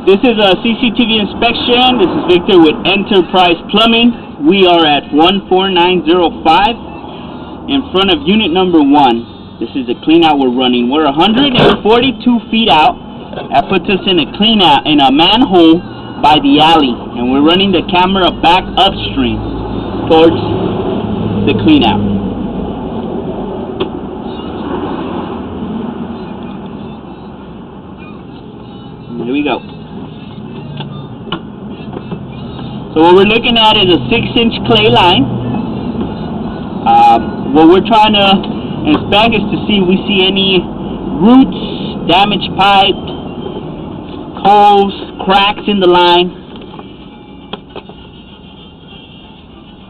This is a CCTV inspection. This is Victor with Enterprise Plumbing. We are at 14905 in front of unit number 1. This is a clean out we're running. We're 142 feet out. That puts us in a clean out in a manhole by the alley, and we're running the camera back upstream towards the clean out. Here we go. So what we're looking at is a 6-inch clay line. What we're trying to inspect is to see if we see any roots, damaged pipe, holes, cracks in the line,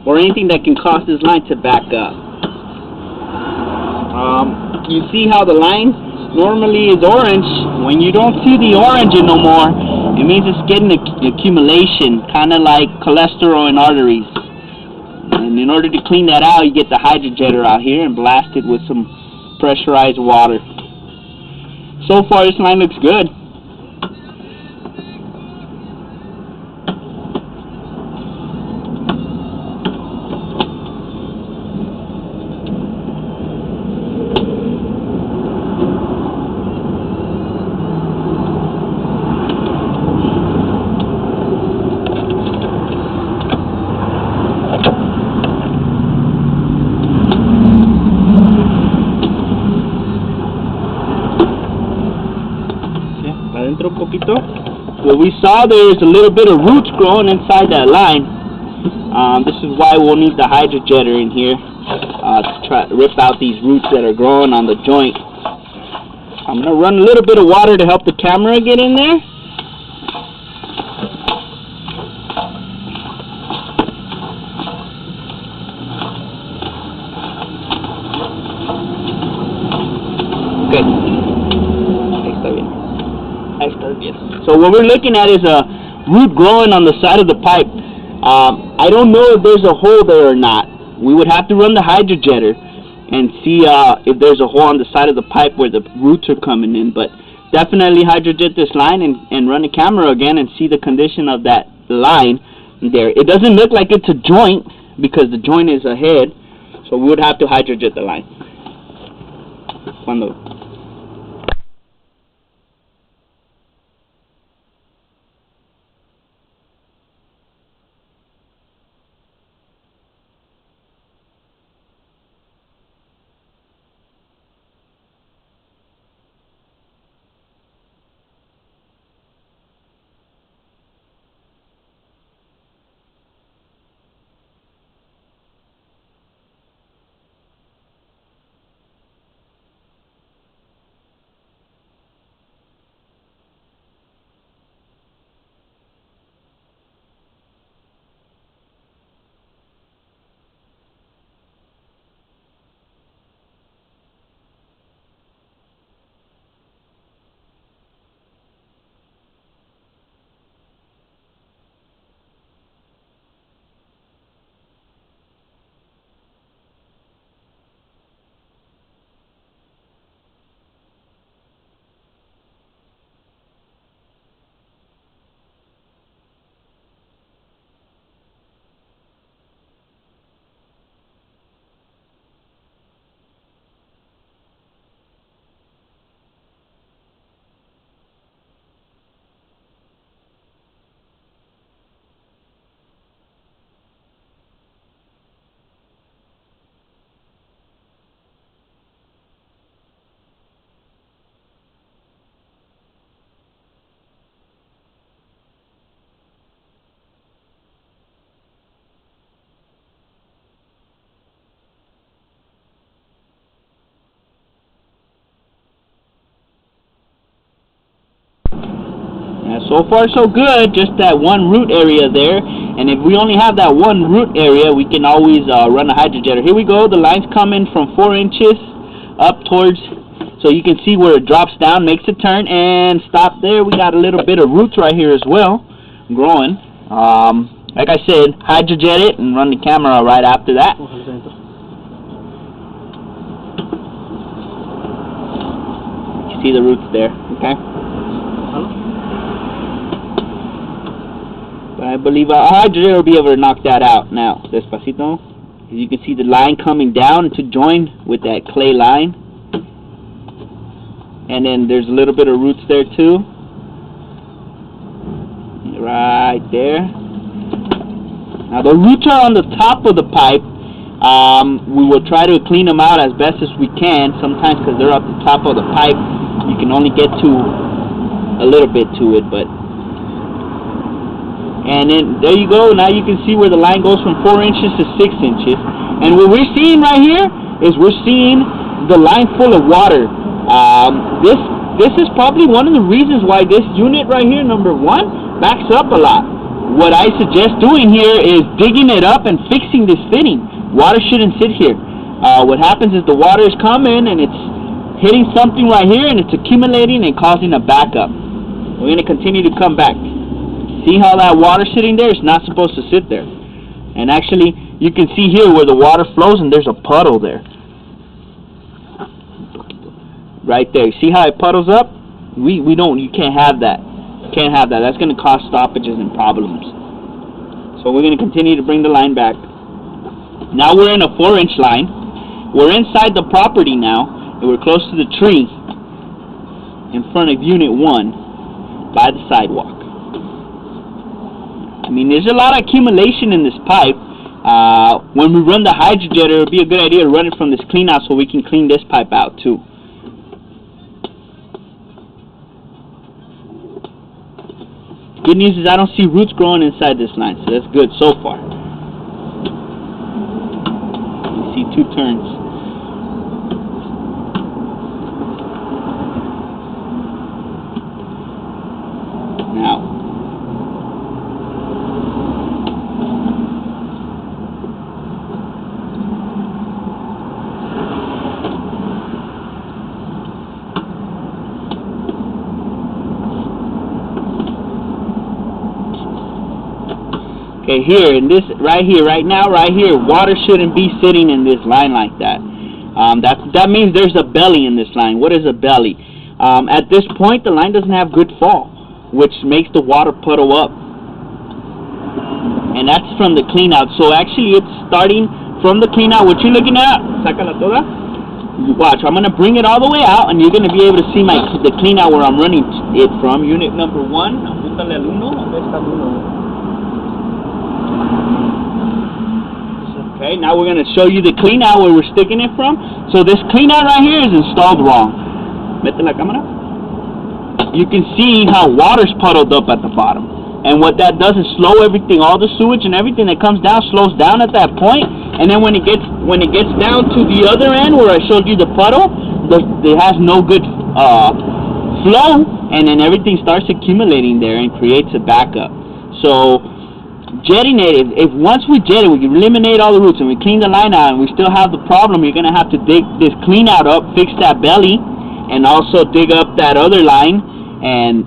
or anything that can cause this line to back up. You see how the line normally is orange. When you don't see the orange no more, it means it's getting accumulation, kind of like cholesterol in arteries. And in order to clean that out, you get the hydrojetter out here and blast it with some pressurized water. So far, this line looks good. Adentro un poquito. What we saw, there's a little bit of roots growing inside that line. This is why we'll need the hydrojetter in here to try to rip out these roots that are growing on the joint. I'm going to run a little bit of water to help the camera get in there. So what we're looking at is a root growing on the side of the pipe. I don't know if there's a hole there or not. We would have to run the hydrojetter and see if there's a hole on the side of the pipe where the roots are coming in. But definitely hydrojet this line and run the camera again and see the condition of that line there. It doesn't look like it's a joint because the joint is ahead. So we would have to hydrojet the line. Cuando so far so good, just that one root area there, and if we only have that one root area, we can always run a hydrojetter. Here we go, the line's coming from 4 inches up towards, so you can see where it drops down, makes a turn, and stop there. We got a little bit of roots right here as well, growing. Like I said, hydrojet it and run the camera right after that. You see the roots there, okay? But I believe our hydrogen will be able to knock that out. Now, despacito. As you can see the line coming down to join with that clay line. And then there's a little bit of roots there too. Right there. Now the roots are on the top of the pipe. We will try to clean them out as best as we can. Sometimes because they're at the top of the pipe, you can only get to a little bit to it. But and then there you go. Now you can see where the line goes from 4 inches to 6 inches. And what we're seeing right here is we're seeing the line full of water. This is probably one of the reasons why this unit right here, number 1, backs up a lot. What I suggest doing here is digging it up and fixing this fitting. Water shouldn't sit here. What happens is the water is coming and it's hitting something right here and it's accumulating and causing a backup. We're going to continue to come back. See how that water sitting there is not supposed to sit there. And actually, you can see here where the water flows and there's a puddle there. Right there. See how it puddles up? You can't have that. Can't have that. That's going to cause stoppages and problems. So we're going to continue to bring the line back. Now we're in a 4-inch line. We're inside the property now, and we're close to the tree in front of Unit 1 by the sidewalk. I mean, there's a lot of accumulation in this pipe. When we run the hydrojetter, it would be a good idea to run it from this clean out so we can clean this pipe out too. Good news is I don't see roots growing inside this line, so that's good so far. You see 2 turns. Now, okay, here, in this, right here, water shouldn't be sitting in this line like that. That means there's a belly in this line. What is a belly? At this point, the line doesn't have good fall, which makes the water puddle up. And that's from the clean out. So actually, it's starting from the clean out. What you're looking at, sácala toda. Watch, I'm going to bring it all the way out, and you're going to be able to see the clean out where I'm running it from. Unit number 1. Apúntale al 1. ¿Dónde está el 1? Okay, now we're going to show you the clean out where we're sticking it from. So this clean out right here is installed wrong. Mete la cámara. You can see how water's puddled up at the bottom. And what that does is slow everything, all the sewage and everything that comes down slows down at that point. And then when it gets down to the other end where I showed you the puddle, it has no good flow, and then everything starts accumulating there and creates a backup. So jetting it, if once we jet it, we eliminate all the roots and we clean the line out and we still have the problem, you're going to have to dig this clean out up, fix that belly, and also dig up that other line and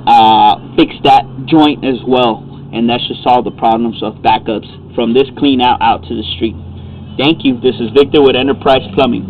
fix that joint as well. And that should solve the problems of backups from this clean out to the street. Thank you. This is Victor with Enterprise Plumbing.